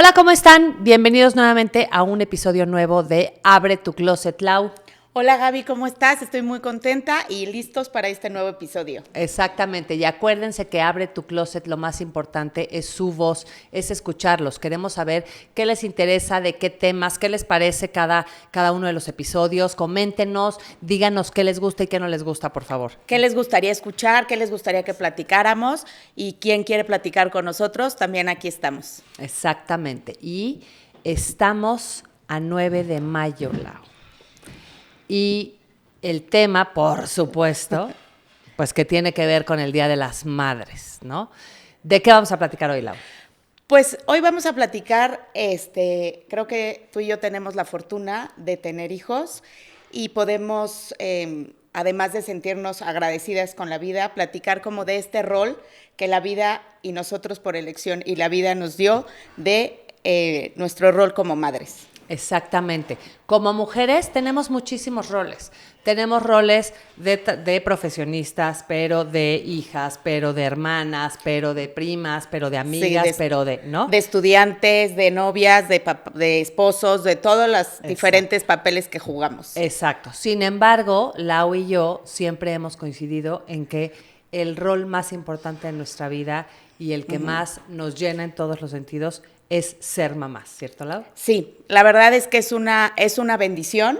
Hola, ¿cómo están? Bienvenidos nuevamente a un episodio nuevo de Abre tu Closet, Lau. Hola Gaby, ¿cómo estás? Estoy muy contenta y listos para este nuevo episodio. Exactamente, y acuérdense que Abre tu Closet, lo más importante es su voz, es escucharlos. Queremos saber qué les interesa, de qué temas, qué les parece cada uno de los episodios. Coméntenos, díganos qué les gusta y qué no les gusta, por favor. ¿Qué les gustaría escuchar? ¿Qué les gustaría que platicáramos? Y quién quiere platicar con nosotros, también aquí estamos. Exactamente, y estamos a 9 de mayo, Lau. Y el tema, por supuesto, pues que tiene que ver con el Día de las Madres, ¿no? ¿De qué vamos a platicar hoy, Lau? Pues hoy vamos a platicar, creo que tú y yo tenemos la fortuna de tener hijos y podemos, además de sentirnos agradecidas con la vida, platicar como de este rol que la vida y nosotros por elección y la vida nos dio de nuestro rol como madres. Exactamente. Como mujeres tenemos muchísimos roles. Tenemos roles de profesionistas, pero de hijas, pero de hermanas, pero de primas, pero de amigas, Sí, pero de, ¿no? De estudiantes, de novias, de esposos, de todos los diferentes papeles que jugamos. Exacto. Sin embargo, Lau y yo siempre hemos coincidido en que el rol más importante de nuestra vida y el que más nos llena en todos los sentidos es ser mamás, ¿cierto, Lau? Sí, la verdad es que es una bendición.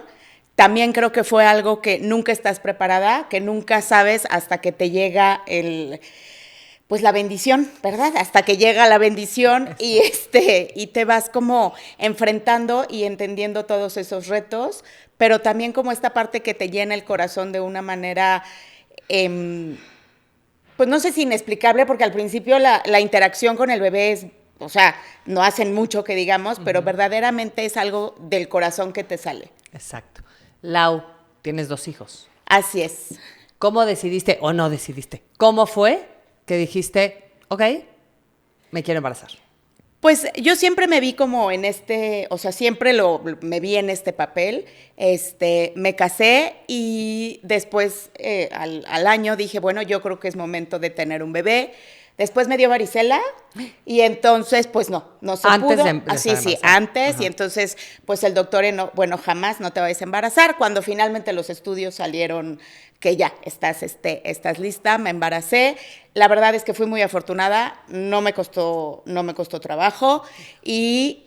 También creo que fue algo que nunca estás preparada, que nunca sabes hasta que te llega pues la bendición, ¿verdad? Hasta que llega la bendición y te vas como enfrentando y entendiendo todos esos retos, pero también como esta parte que te llena el corazón de una manera, pues no sé si inexplicable, porque al principio la interacción con el bebé es, o sea, no hacen mucho que digamos, pero verdaderamente es algo del corazón que te sale. Exacto. Lau, tienes 2 hijos. Así es. ¿Cómo decidiste o no decidiste? ¿Cómo fue que dijiste, ok, me quiero embarazar? Pues yo siempre me vi como en o sea, siempre me vi en este papel. Me casé y después al año dije, bueno, yo creo que es momento de tener un bebé. Después me dio varicela y entonces, pues no se Antes pudo. de Así, estar sí, embarazada. antes. Ajá. Y entonces, pues el doctor, bueno, jamás no te vayas a embarazar. Cuando finalmente los estudios salieron que ya estás lista, me embaracé. La verdad es que fui muy afortunada, no me costó trabajo y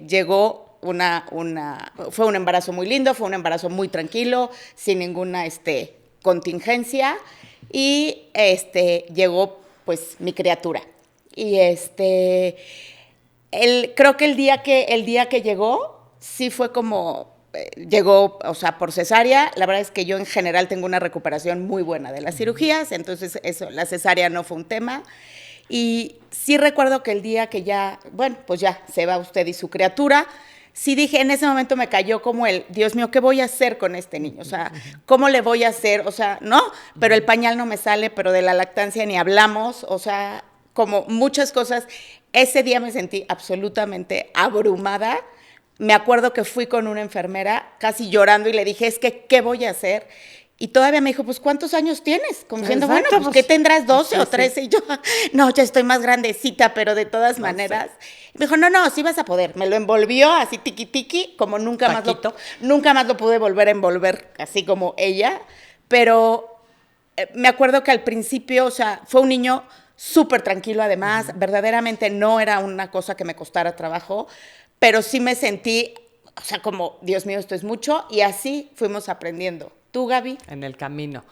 llegó fue un embarazo muy lindo, fue un embarazo muy tranquilo, sin ninguna contingencia y llegó pues mi criatura. Y creo que el día que llegó sí fue como llegó, o sea, por cesárea. La verdad es que yo en general tengo una recuperación muy buena de las cirugías, entonces eso, la cesárea no fue un tema. Y sí recuerdo que el día que ya, bueno, pues ya se va usted y su criatura, sí dije, en ese momento me cayó como Dios mío, ¿qué voy a hacer con este niño? O sea, ¿cómo le voy a hacer? O sea, no, pero el pañal no me sale, pero de la lactancia ni hablamos, o sea, como muchas cosas. Ese día me sentí absolutamente abrumada. Me acuerdo que fui con una enfermera casi llorando y le dije, es que, ¿qué voy a hacer? Y todavía me dijo, pues, ¿cuántos años tienes? Como diciendo, bueno, pues, ¿qué tendrás? 12 o 13. Sí. Y yo, no, ya estoy más grandecita, pero de todas maneras. Y me dijo, no, sí vas a poder. Me lo envolvió así tiqui, como nunca más lo pude volver a envolver, así como ella. Pero me acuerdo que al principio, o sea, fue un niño súper tranquilo además. Verdaderamente no era una cosa que me costara trabajo, pero sí me sentí, o sea, como, Dios mío, esto es mucho. Y así fuimos aprendiendo. ¿Tú, Gaby? En el camino.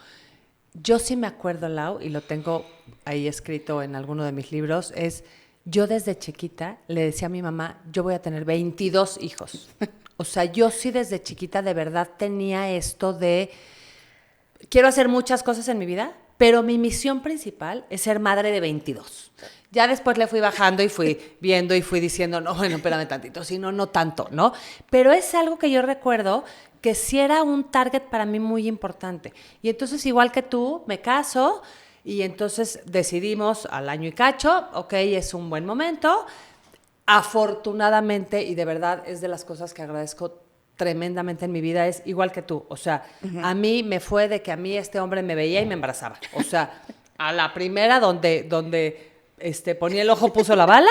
Yo sí me acuerdo, Lau, y lo tengo ahí escrito en alguno de mis libros, yo desde chiquita le decía a mi mamá, yo voy a tener 22 hijos. O sea, yo sí desde chiquita de verdad tenía esto de, quiero hacer muchas cosas en mi vida, pero mi misión principal es ser madre de 22. Ya después le fui bajando y fui viendo y fui diciendo, no, bueno, espérame tantito, si no, no tanto, ¿no? Pero es algo que yo recuerdo que sí era un target para mí muy importante. Y entonces, igual que tú, me caso y entonces decidimos al año y cacho, ok, es un buen momento. Afortunadamente, y de verdad es de las cosas que agradezco tremendamente en mi vida, es igual que tú. O sea, a mí me fue de que a mí este hombre me veía y me embarazaba. O sea, a la primera donde ponía el ojo puso la bala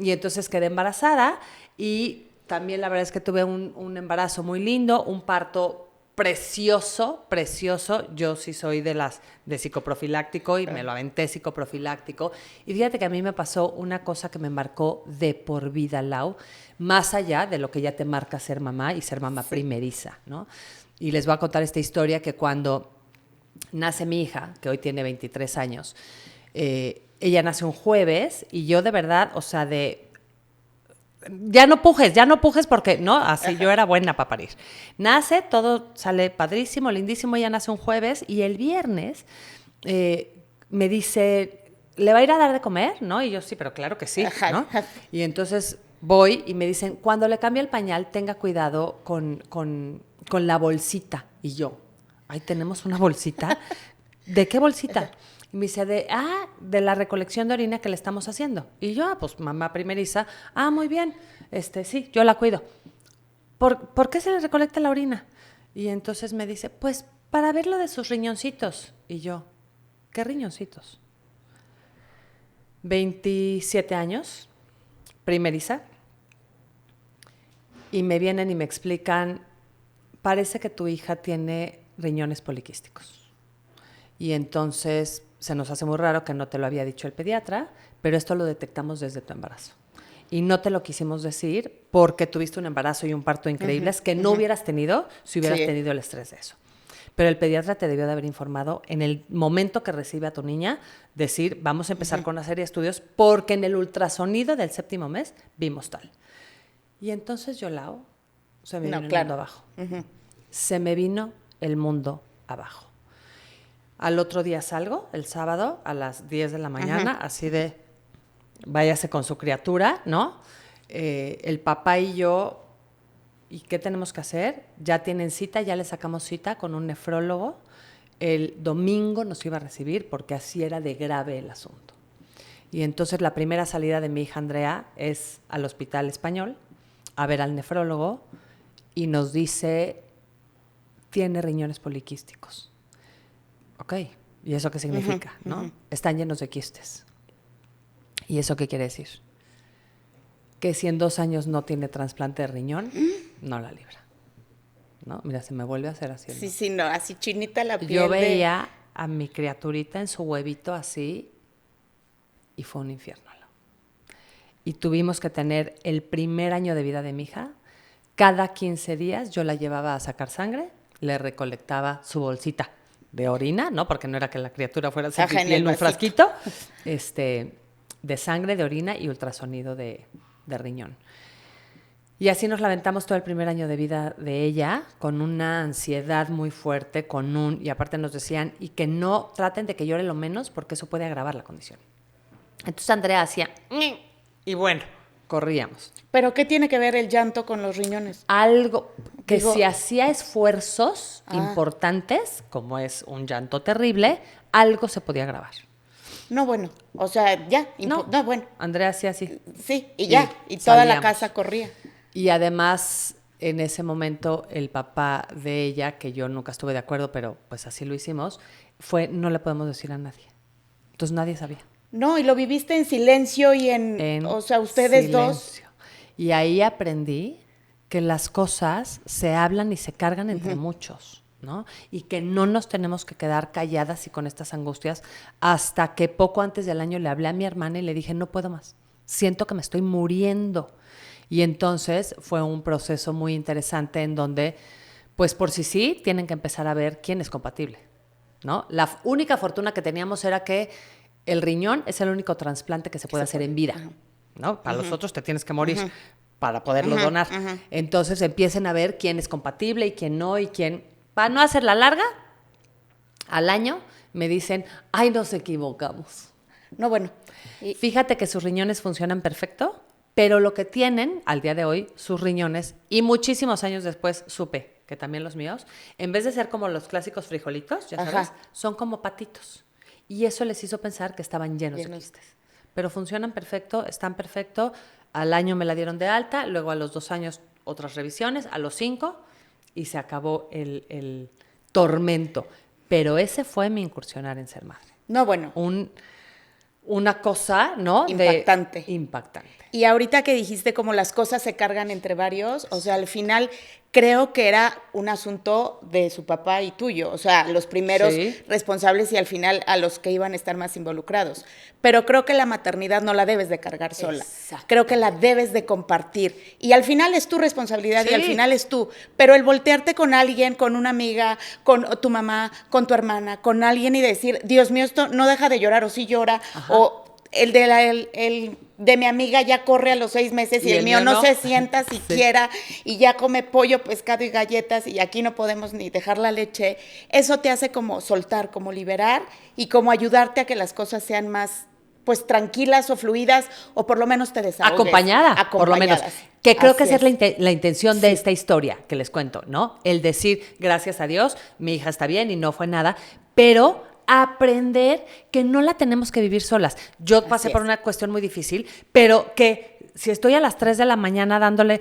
y entonces quedé embarazada y también la verdad es que tuve un embarazo muy lindo, un parto precioso, precioso. Yo sí soy de psicoprofiláctico y me lo aventé psicoprofiláctico. Y fíjate que a mí me pasó una cosa que me marcó de por vida, Lau, más allá de lo que ya te marca ser mamá y ser mamá primeriza, ¿no? Y les voy a contar esta historia que cuando nace mi hija, que hoy tiene 23 años, ella nace un jueves y yo de verdad, o sea, ya no pujes porque, ¿no? Así yo era buena para parir. Nace, todo sale padrísimo, lindísimo, ella nace un jueves y el viernes me dice, ¿le va a ir a dar de comer? ¿No? Y yo, sí, pero claro que sí, ¿no? Y entonces voy y me dicen, cuando le cambie el pañal, tenga cuidado con la bolsita. Y yo, ay, ¿tenemos una bolsita? ¿De qué bolsita? Y me dice, de la recolección de orina que le estamos haciendo. Y yo, pues mamá primeriza, muy bien, sí, yo la cuido. ¿Por qué se le recolecta la orina? Y entonces me dice, pues para ver lo de sus riñoncitos. Y yo, ¿qué riñoncitos? 27 años, primeriza, y me vienen y me explican, parece que tu hija tiene riñones poliquísticos. Y entonces se nos hace muy raro que no te lo había dicho el pediatra, pero esto lo detectamos desde tu embarazo. Y no te lo quisimos decir porque tuviste un embarazo y un parto increíbles que no hubieras tenido si hubieras tenido el estrés de eso. Pero el pediatra te debió de haber informado en el momento que recibe a tu niña, decir, vamos a empezar con una serie de estudios porque en el ultrasonido del 7º mes vimos tal. Y entonces yo, Lau, se me vino el mundo abajo. Se me vino el mundo abajo. Al otro día salgo, el sábado, a las 10 de la mañana, así de, váyase con su criatura, ¿no? El papá y yo, ¿y qué tenemos que hacer? Ya tienen cita, ya le sacamos cita con un nefrólogo. El domingo nos iba a recibir porque así era de grave el asunto. Y entonces la primera salida de mi hija Andrea es al Hospital Español a ver al nefrólogo y nos dice, tiene riñones poliquísticos. Ok, ¿y eso qué significa? ¿No? Están llenos de quistes. ¿Y eso qué quiere decir? Que si en 2 años no tiene trasplante de riñón, no la libra. ¿No? Mira, se me vuelve a hacer así. Sí, no, así chinita la piel. Yo veía a mi criaturita en su huevito así y fue un infierno. Y tuvimos que tener el primer año de vida de mi hija. Cada 15 días yo la llevaba a sacar sangre, le recolectaba su bolsita de orina, ¿no? Porque no era que la criatura fuera a hacer pipí en un frasquito, de sangre, de orina y ultrasonido de riñón. Y así nos lamentamos todo el primer año de vida de ella, con una ansiedad muy fuerte, y aparte nos decían, y que no traten de que llore lo menos, porque eso puede agravar la condición. Entonces Andrea hacía, y bueno, corríamos. ¿Pero qué tiene que ver el llanto con los riñones? Algo que si hacía esfuerzos importantes, como es un llanto terrible, algo se podía grabar. No, bueno, o sea, ya. No, bueno. Andrea hacía así. Sí, y ya, y toda la casa corría. Y además, en ese momento, el papá de ella, que yo nunca estuve de acuerdo, pero pues así lo hicimos, fue, no le podemos decir a nadie. Entonces nadie sabía. No, y lo viviste en silencio y o sea, ustedes silencio. 2. Y ahí aprendí que las cosas se hablan y se cargan entre muchos, ¿no? Y que no nos tenemos que quedar calladas y con estas angustias hasta que poco antes del año le hablé a mi hermana y le dije, no puedo más, siento que me estoy muriendo. Y entonces fue un proceso muy interesante en donde, pues por sí, tienen que empezar a ver quién es compatible, ¿no? La única fortuna que teníamos era que el riñón es el único trasplante que se puede hacer en vida, ¿no? Para los otros te tienes que morir para poderlo donar. Entonces empiecen a ver quién es compatible y quién no, y quién... Para no hacerla larga, al año me dicen, ay, nos equivocamos. No, bueno. Fíjate que sus riñones funcionan perfecto, pero lo que tienen al día de hoy, sus riñones, y muchísimos años después supe que también los míos, en vez de ser como los clásicos frijolitos, ya sabes, son como patitos. Y eso les hizo pensar que estaban llenos de quistes. Pero funcionan perfecto, están perfecto. Al año me la dieron de alta, luego a los 2 años otras revisiones, a los 5, y se acabó el tormento. Pero ese fue mi incursionar en ser madre. No, bueno. una cosa, ¿no? Impactante. Impactante. Y ahorita que dijiste como las cosas se cargan entre varios, o sea, al final creo que era un asunto de su papá y tuyo, o sea, los primeros responsables y al final a los que iban a estar más involucrados. Pero creo que la maternidad no la debes de cargar sola. Exacto. Creo que la debes de compartir. Y al final es tu responsabilidad y al final es tú. Pero el voltearte con alguien, con una amiga, con tu mamá, con tu hermana, con alguien y decir, Dios mío, esto no deja de llorar o sí llora, o el de mi amiga ya corre a los 6 meses y el mío no se sienta siquiera y ya come pollo, pescado y galletas y aquí no podemos ni dejar la leche. Eso te hace como soltar, como liberar y como ayudarte a que las cosas sean más pues tranquilas o fluidas o por lo menos te desahogues. Acompañada, por lo menos. Que creo que esa es la intención de esta historia que les cuento, ¿no? El decir, gracias a Dios, mi hija está bien y no fue nada, pero aprender que no la tenemos que vivir solas. Yo pasé por una cuestión muy difícil, pero que si estoy a las 3 de la mañana dándole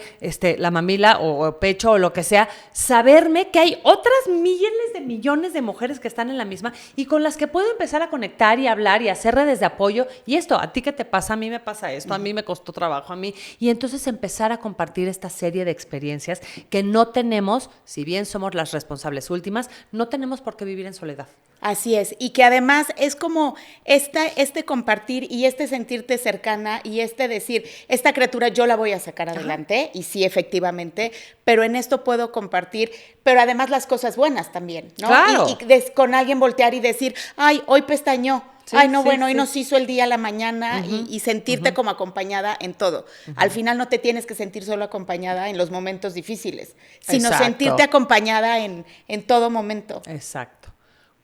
la mamila o pecho o lo que sea, saberme que hay otras miles de millones de mujeres que están en la misma y con las que puedo empezar a conectar y hablar y hacer redes de apoyo. Y esto, ¿a ti qué te pasa? A mí me pasa esto, a mí me costó trabajo, a mí. Y entonces empezar a compartir esta serie de experiencias que no tenemos, si bien somos las responsables últimas, no tenemos por qué vivir en soledad. Así es, y que además es como este compartir y sentirte cercana y decir, esta criatura yo la voy a sacar adelante, y sí, efectivamente, pero en esto puedo compartir, pero además las cosas buenas también, ¿no? Claro. Y con alguien voltear y decir, ay, hoy pestañó, hoy nos hizo el día a la mañana y sentirte como acompañada en todo. Al final no te tienes que sentir solo acompañada en los momentos difíciles, sino sentirte acompañada en todo momento. Exacto.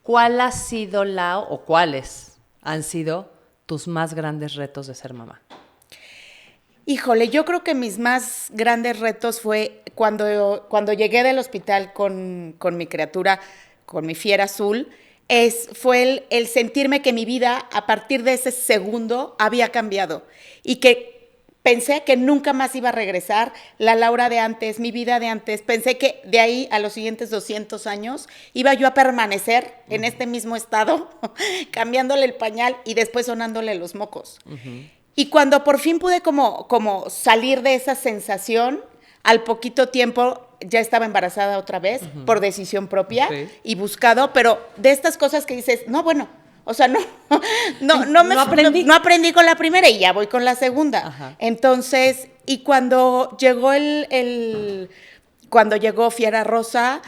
¿Cuál ha sido, Lau, o cuáles han sido tus más grandes retos de ser mamá? Híjole, yo creo que mis más grandes retos fue cuando llegué del hospital con mi criatura, con mi fiera azul, fue el sentirme que mi vida a partir de ese segundo había cambiado y que pensé que nunca más iba a regresar la Laura de antes, mi vida de antes. Pensé que de ahí a los siguientes 200 años iba yo a permanecer en este mismo estado, cambiándole el pañal y después sonándole los mocos. Y cuando por fin pude como salir de esa sensación, al poquito tiempo ya estaba embarazada otra vez, por decisión propia y buscado, pero de estas cosas que dices, no, bueno, o sea, no aprendí con la primera y ya voy con la segunda. Entonces, y cuando llegó cuando llegó Fiera Rosa,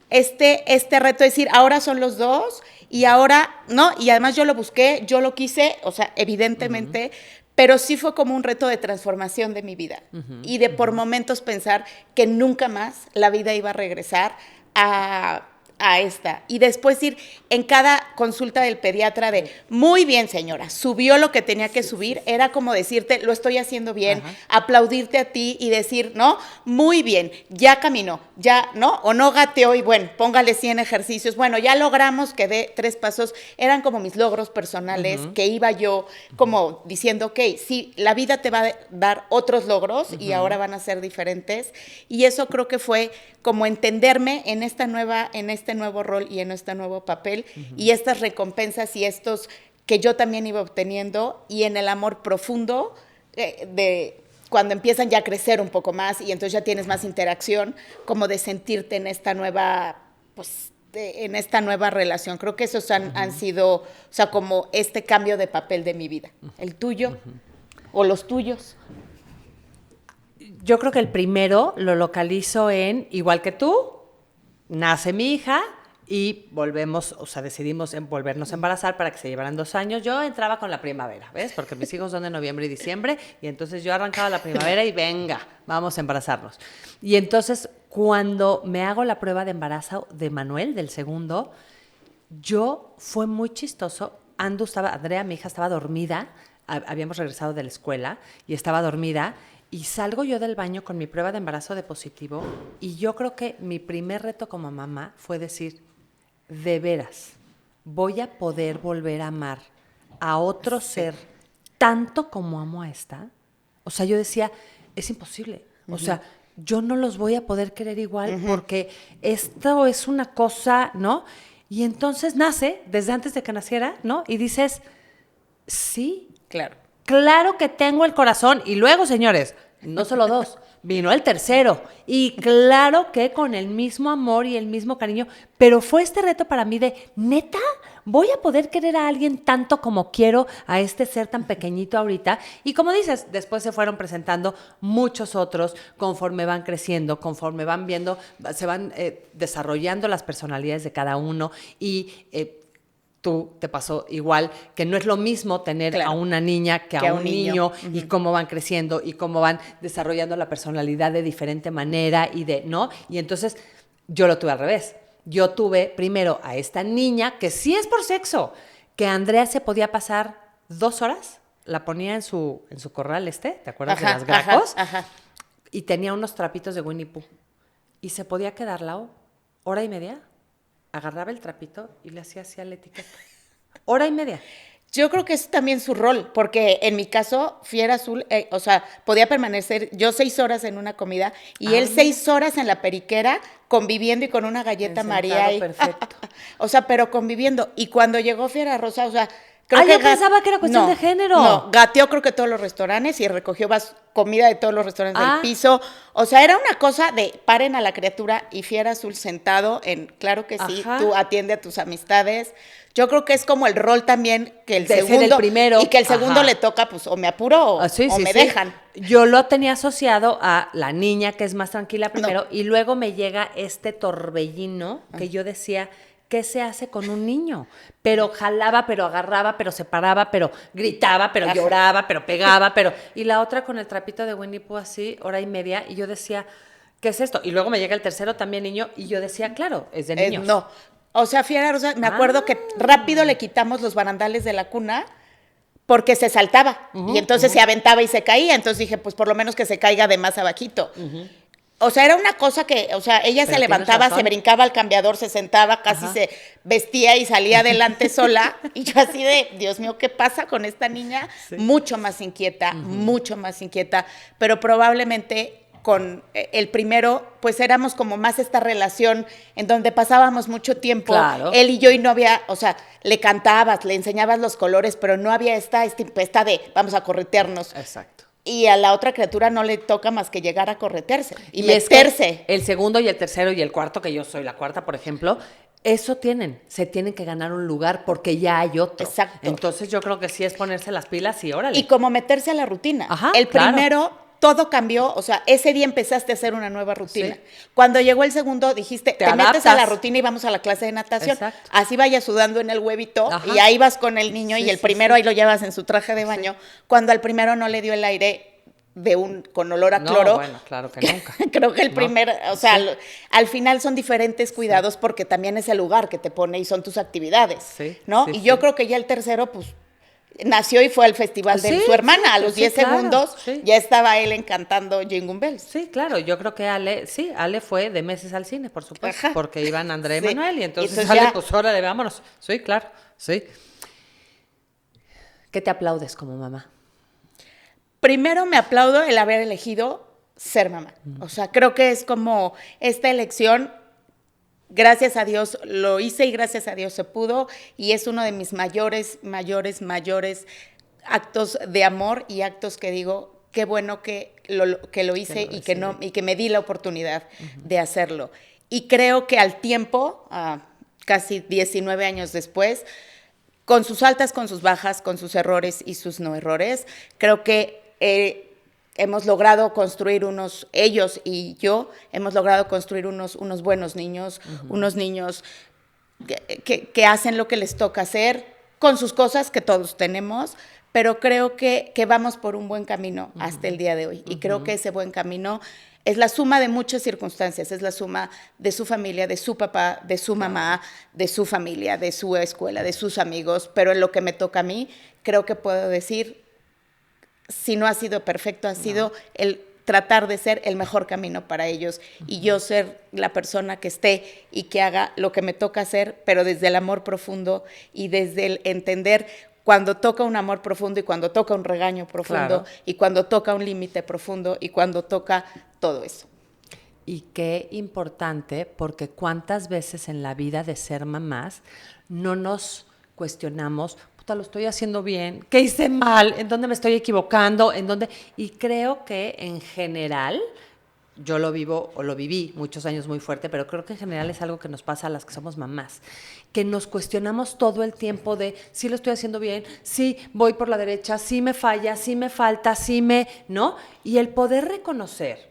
este reto de decir, ahora son los dos y ahora, ¿no? Y además yo lo busqué, yo lo quise, o sea, evidentemente, pero sí fue como un reto de transformación de mi vida y de por momentos pensar que nunca más la vida iba a regresar a esta. Y después ir en cada consulta del pediatra de, muy bien, señora, subió lo que tenía que subir. Era como decirte, lo estoy haciendo bien, aplaudirte a ti y decir, ¿no? Muy bien, ya caminó, ya, ¿no? O no gateó y bueno, póngale 100 ejercicios. Bueno, ya logramos que dé 3 pasos. Eran como mis logros personales que iba yo como diciendo, ok, sí, la vida te va a dar otros logros y ahora van a ser diferentes. Y eso creo que fue como entenderme en este nuevo rol y en este nuevo papel y estas recompensas y estos que yo también iba obteniendo y en el amor profundo de cuando empiezan ya a crecer un poco más y entonces ya tienes más interacción, como de sentirte en esta nueva, pues, en esta nueva relación. Creo que esos han sido, o sea, como este cambio de papel de mi vida. ¿El tuyo o los tuyos? Yo creo que el primero lo localizo en, igual que tú, nace mi hija y volvemos, o sea, decidimos volvernos a embarazar para que se llevaran 2 años. Yo entraba con la primavera, ¿ves? Porque mis hijos son de noviembre y diciembre, y entonces yo arrancaba la primavera y venga, vamos a embarazarnos. Y entonces, cuando me hago la prueba de embarazo de Manuel, del segundo, fue muy chistoso. Andrea, mi hija, estaba dormida, habíamos regresado de la escuela y estaba dormida, y salgo yo del baño con mi prueba de embarazo de positivo y yo creo que mi primer reto como mamá fue decir, de veras, voy a poder volver a amar a otro ser tanto como amo a esta. O sea, yo decía, es imposible. O sea, yo no los voy a poder querer igual porque esto es una cosa, ¿no? Y entonces nace, desde antes de que naciera, ¿no? Y dices, Sí, Claro. claro que tengo el corazón. Y luego, señores, no solo 2, vino el tercero. Y claro que con el mismo amor y el mismo cariño. Pero fue este reto para mí de, neta, voy a poder querer a alguien tanto como quiero a este ser tan pequeñito ahorita. Y como dices, después se fueron presentando muchos otros conforme van creciendo, conforme van viendo, se van desarrollando las personalidades de cada uno. Y tú te pasó igual, que no es lo mismo tener Claro. a una niña que a un niño y cómo van creciendo y cómo van desarrollando la personalidad de diferente manera ¿no? Y entonces yo lo tuve al revés. Yo tuve primero a esta niña, que sí es por sexo, que Andrea se podía pasar 2 horas, la ponía en su corral ¿te acuerdas de las gracos? Ajá. Y tenía unos trapitos de Winnie Pooh. Y se podía quedar hora y media, agarraba el trapito y le hacía así a la etiqueta. Hora y media. Yo creo que es también su rol, porque en mi caso, Fiera Azul, o sea, podía permanecer yo 6 horas en una comida y él 6 horas en la periquera conviviendo y con una galleta María. Perfecto. O sea, pero conviviendo. Y cuando llegó Fiera Rosa, o sea, creo yo pensaba que era cuestión de género. No, gateó creo que todos los restaurantes y recogió comida de todos los restaurantes del piso. O sea, era una cosa de paren a la criatura y Fiera Azul sentado claro que sí, tú atiende a tus amistades. Yo creo que es como el rol también que el segundo. Ser el primero. Y que el segundo le toca, pues, o me apuro o me dejan. Yo lo tenía asociado a la niña que es más tranquila primero y luego me llega este torbellino que yo decía, ¿qué se hace con un niño? Pero jalaba, pero agarraba, pero se paraba, pero gritaba, pero lloraba, pero pegaba, pero... Y la otra con el trapito de Winnie Pooh así, hora y media, y yo decía, ¿qué es esto? Y luego me llega el tercero también niño, y yo decía, claro, es de niños. No. O sea, Fiera Rosa, me acuerdo que rápido le quitamos los barandales de la cuna porque se saltaba. Y entonces se aventaba y se caía. Entonces dije, pues por lo menos que se caiga de más abajito. O sea, era una cosa que, o sea, ella se levantaba, se brincaba al cambiador, se sentaba, casi se vestía y salía adelante sola. Y yo así de, Dios mío, ¿qué pasa con esta niña? Sí. Mucho más inquieta, pero probablemente con el primero, pues éramos como más esta relación en donde pasábamos mucho tiempo, él y yo, y no había, o sea, le cantabas, le enseñabas los colores, pero no había esta de vamos a corretearnos. Exacto. Y a la otra criatura no le toca más que llegar a corretearse y meterse. Es que el segundo y el tercero y el cuarto, que yo soy la cuarta, por ejemplo, eso se tienen que ganar un lugar porque ya hay otro. Exacto. Entonces yo creo que sí es ponerse las pilas y órale. Y como meterse a la rutina. El primero, todo cambió, o sea, ese día empezaste a hacer una nueva rutina. Sí. Cuando llegó el segundo, dijiste, te metes a la rutina y vamos a la clase de natación. Exacto. Así vayas sudando en el huevito y ahí vas con el niño y el primero ahí lo llevas en su traje de baño. Cuando al primero no le dio el aire con olor a cloro. No, bueno, claro que nunca. Creo que el primer, o sea, al final son diferentes cuidados porque también es el lugar que te pone y son tus actividades, ¿no? Y yo creo que ya el tercero, pues, nació y fue al festival de su hermana. A los 10 segundos ya estaba él encantando Jingle Bells. Sí, claro. Yo creo que Ale fue de meses al cine, por supuesto, porque iban Andrea y Manuel y entonces Ale, pues órale, vámonos. Sí, claro, sí. ¿Qué te aplaudes como mamá? Primero me aplaudo el haber elegido ser mamá. O sea, creo que es como esta elección, gracias a Dios lo hice y gracias a Dios se pudo, y es uno de mis mayores actos de amor y actos que digo, qué bueno que lo hice y que me di la oportunidad de hacerlo. Y creo que al tiempo, casi 19 años después, con sus altas, con sus bajas, con sus errores y sus no errores, creo que hemos logrado construir ellos y yo, hemos logrado construir unos buenos niños, unos niños que hacen lo que les toca hacer, con sus cosas que todos tenemos, pero creo que vamos por un buen camino hasta el día de hoy. Y creo que ese buen camino es la suma de muchas circunstancias, es la suma de su familia, de su papá, de su mamá, de su familia, de su escuela, de sus amigos, pero en lo que me toca a mí, creo que puedo decir, si no ha sido perfecto, ha sido el tratar de ser el mejor camino para ellos y yo ser la persona que esté y que haga lo que me toca hacer, pero desde el amor profundo y desde el entender cuando toca un amor profundo y cuando toca un regaño profundo y cuando toca un límite profundo y cuando toca todo eso. Y qué importante, porque cuántas veces en la vida de ser mamás no nos cuestionamos, puta, lo estoy haciendo bien, qué hice mal, en dónde me estoy equivocando, en dónde... Y creo que en general, yo lo vivo o lo viví muchos años muy fuerte, pero creo que en general es algo que nos pasa a las que somos mamás, que nos cuestionamos todo el tiempo de si lo estoy haciendo bien, si voy por la derecha, si me falla, si me falta, si me... ¿no? Y el poder reconocer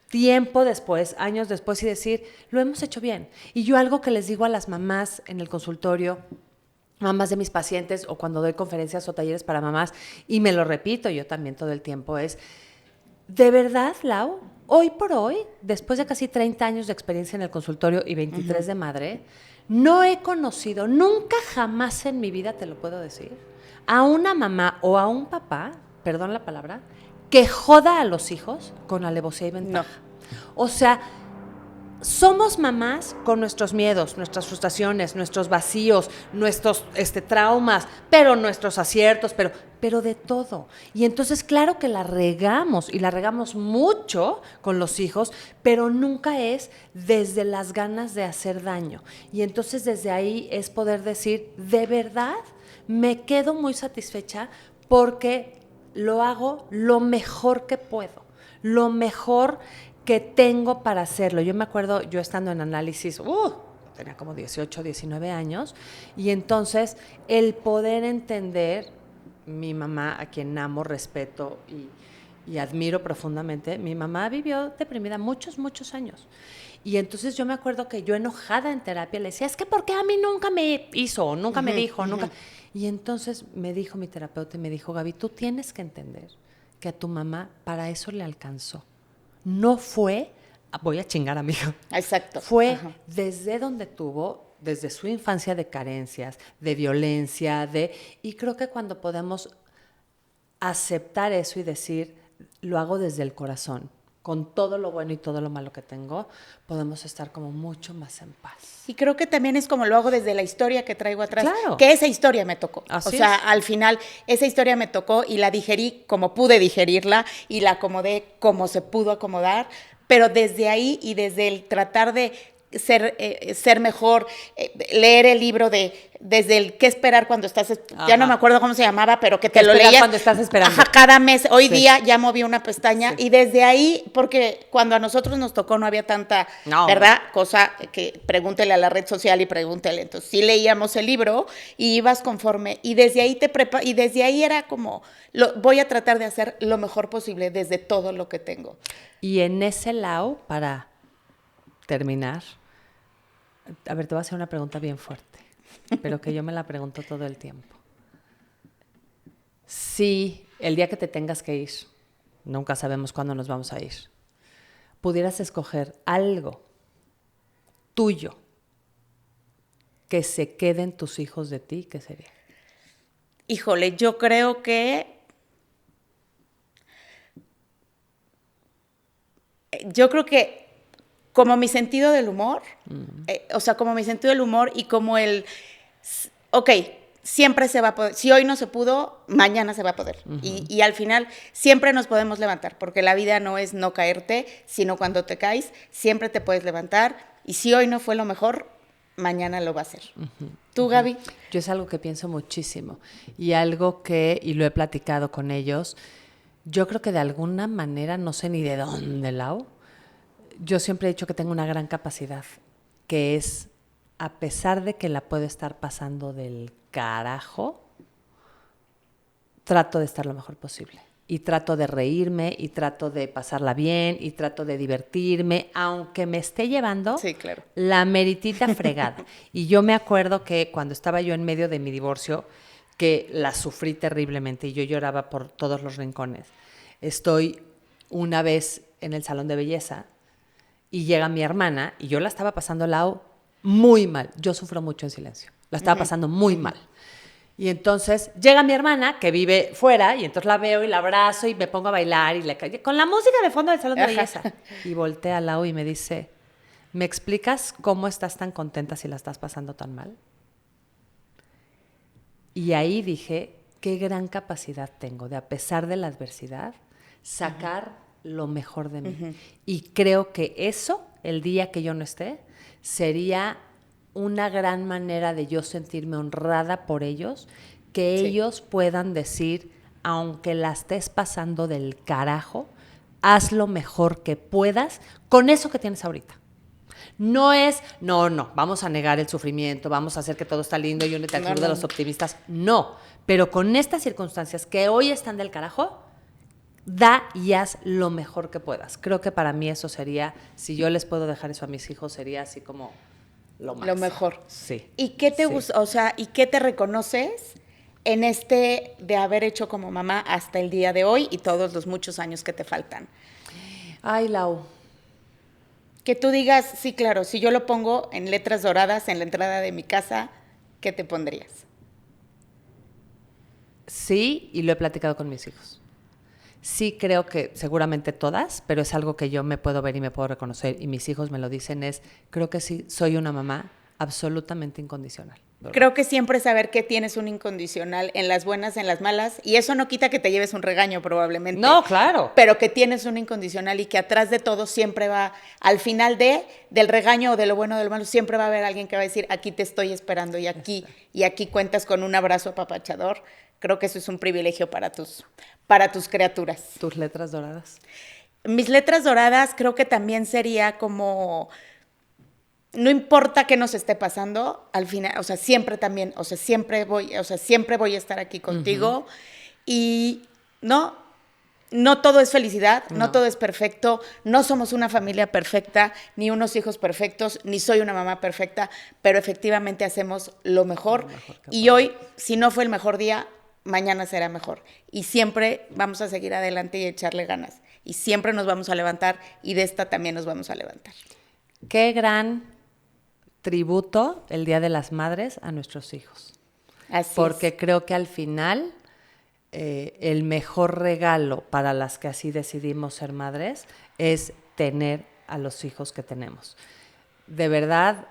tiempo después, años después y decir, lo hemos hecho bien. Y yo algo que les digo a las mamás en el consultorio, mamás de mis pacientes o cuando doy conferencias o talleres para mamás, y me lo repito yo también todo el tiempo, es, de verdad, Lau, hoy por hoy, después de casi 30 años de experiencia en el consultorio y 23 de madre, no he conocido, nunca jamás en mi vida, te lo puedo decir, a una mamá o a un papá, perdón la palabra, que joda a los hijos con alevosía y ventaja. No. O sea, somos mamás con nuestros miedos, nuestras frustraciones, nuestros vacíos, nuestros traumas, pero nuestros aciertos, pero de todo. Y entonces, claro que la regamos, y la regamos mucho con los hijos, pero nunca es desde las ganas de hacer daño. Y entonces desde ahí es poder decir, de verdad, me quedo muy satisfecha porque lo hago lo mejor que puedo, lo mejor que tengo para hacerlo. Yo me acuerdo, yo estando en análisis, tenía como 18, 19 años, y entonces el poder entender, mi mamá, a quien amo, respeto y admiro profundamente, mi mamá vivió deprimida muchos, muchos años. Y entonces yo me acuerdo que yo enojada en terapia le decía, es que ¿por qué a mí nunca me hizo, nunca me dijo, nunca? Y entonces me dijo mi terapeuta y me dijo, Gaby, tú tienes que entender que a tu mamá para eso le alcanzó. No fue, voy a chingar a mi hija. Exacto. Fue desde donde tuvo, desde su infancia de carencias, de violencia, y creo que cuando podemos aceptar eso y decir, lo hago desde el corazón, con todo lo bueno y todo lo malo que tengo, podemos estar como mucho más en paz. Y creo que también es como lo hago desde la historia que traigo atrás, claro, que esa historia me tocó. Así o sea, es. Al final, esa historia me tocó y la digerí como pude digerirla y la acomodé como se pudo acomodar, pero desde ahí y desde el tratar de ser mejor, leer el libro desde el qué esperar cuando estás, ya no me acuerdo cómo se llamaba, pero que te lo leías cuando estás esperando. Cada mes. Hoy día ya moví una pestaña y desde ahí, porque cuando a nosotros nos tocó no había tanta, ¿verdad? Cosa que pregúntele a la red social y pregúntele. Entonces sí leíamos el libro y ibas conforme y desde ahí y desde ahí era como, voy a tratar de hacer lo mejor posible desde todo lo que tengo. Y en ese lado, para terminar, a ver, te voy a hacer una pregunta bien fuerte, pero que yo me la pregunto todo el tiempo. Si el día que te tengas que ir, nunca sabemos cuándo nos vamos a ir, pudieras escoger algo tuyo que se queden tus hijos de ti, ¿qué sería? Híjole, yo creo que como mi sentido del humor, como mi sentido del humor y como siempre se va a poder, si hoy no se pudo, mañana se va a poder. Y al final siempre nos podemos levantar, porque la vida no es no caerte, sino cuando te caes, siempre te puedes levantar. Y si hoy no fue lo mejor, mañana lo va a ser. ¿Tú, Gaby? Yo es algo que pienso muchísimo y algo y lo he platicado con ellos, yo creo que de alguna manera, no sé ni de dónde, Lau, yo siempre he dicho que tengo una gran capacidad, que es, a pesar de que la puedo estar pasando del carajo, trato de estar lo mejor posible. Y trato de reírme, y trato de pasarla bien, y trato de divertirme, aunque me esté llevando la meritita fregada. Y yo me acuerdo que cuando estaba yo en medio de mi divorcio, que la sufrí terriblemente y yo lloraba por todos los rincones, estoy una vez en el salón de belleza y llega mi hermana y yo la estaba pasando muy mal. Yo sufro mucho en silencio. La estaba pasando muy mal. Y entonces llega mi hermana, que vive fuera, y entonces la veo y la abrazo y me pongo a bailar y con la música de fondo del salón de belleza. Y voltea al lado y me dice, ¿me explicas cómo estás tan contenta si la estás pasando tan mal? Y ahí dije, qué gran capacidad tengo de, a pesar de la adversidad, sacar lo mejor de mí. Y creo que eso, el día que yo no esté, sería una gran manera de yo sentirme honrada por ellos, que Sí. ellos puedan decir, aunque la estés pasando del carajo, haz lo mejor que puedas con eso que tienes ahorita. No es, no, vamos a negar el sufrimiento, vamos a hacer que todo está lindo y únete al club de los optimistas. No, pero con estas circunstancias que hoy están del carajo, da y haz lo mejor que puedas. Creo que para mí eso sería, si yo les puedo dejar eso a mis hijos, sería así como lo máximo. Lo mejor. Sí. ¿Y qué te Sí. gusta, o sea, y qué te reconoces en de haber hecho como mamá hasta el día de hoy y todos los muchos años que te faltan? Ay, Lau. Que tú digas, sí, claro, si yo lo pongo en letras doradas en la entrada de mi casa, ¿qué te pondrías? Sí, y lo he platicado con mis hijos. Sí creo que seguramente todas, pero es algo que yo me puedo ver y me puedo reconocer, y mis hijos me lo dicen, creo que sí, soy una mamá absolutamente incondicional. Creo que siempre saber que tienes un incondicional en las buenas, en las malas, y eso no quita que te lleves un regaño probablemente. No, claro. Pero que tienes un incondicional y que atrás de todo siempre va, al final del regaño o de lo bueno o de lo malo, siempre va a haber alguien que va a decir, aquí te estoy esperando y aquí cuentas con un abrazo apapachador. Creo que eso es un privilegio para tus criaturas. ¿Tus letras doradas? Mis letras doradas creo que también sería como, no importa qué nos esté pasando, al final, o sea, siempre también, o sea, siempre voy a estar aquí contigo. Y no todo es felicidad, no todo es perfecto, no somos una familia perfecta, ni unos hijos perfectos, ni soy una mamá perfecta, pero efectivamente hacemos lo mejor y hoy, si no fue el mejor día, mañana será mejor. Y siempre vamos a seguir adelante y echarle ganas. Y siempre nos vamos a levantar y de esta también nos vamos a levantar. Qué gran tributo el Día de las Madres a nuestros hijos. Así Porque es. creo que al final el mejor regalo para las que así decidimos ser madres es tener a los hijos que tenemos. De verdad,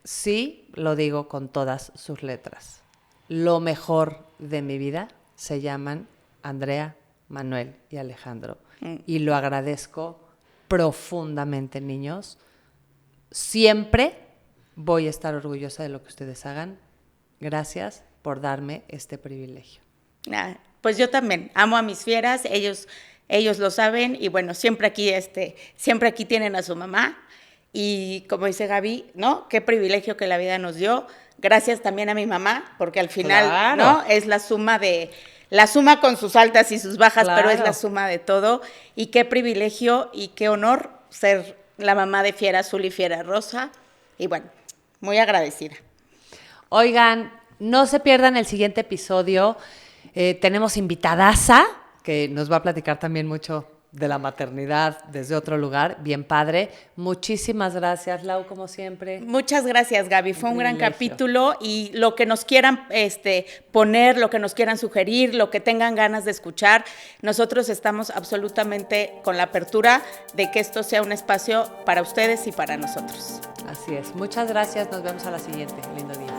sí lo digo con todas sus letras. Lo mejor de mi vida se llaman Andrea, Manuel y Alejandro. Y lo agradezco profundamente, niños. Siempre voy a estar orgullosa de lo que ustedes hagan. Gracias por darme este privilegio. Pues yo también amo a mis fieras, ellos lo saben y bueno, siempre aquí tienen a su mamá y como dice Gaby, ¿no? Qué privilegio que la vida nos dio. Gracias también a mi mamá, porque al final, Claro. ¿no? Es la suma con sus altas y sus bajas, Claro. pero es la suma de todo. Y qué privilegio y qué honor ser la mamá de Fiera Azul y Fiera Rosa. Y bueno, muy agradecida. Oigan, no se pierdan el siguiente episodio. Tenemos invitadaza, que nos va a platicar también mucho de la maternidad desde otro lugar, bien padre. Muchísimas gracias, Lau, como siempre. Muchas gracias, Gaby. Fue un gran privilegio. capítulo y lo que nos quieran poner, lo que nos quieran sugerir, lo que tengan ganas de escuchar, nosotros estamos absolutamente con la apertura de que esto sea un espacio para ustedes y para nosotros. Así es. Muchas gracias. Nos vemos a la siguiente. Lindo día.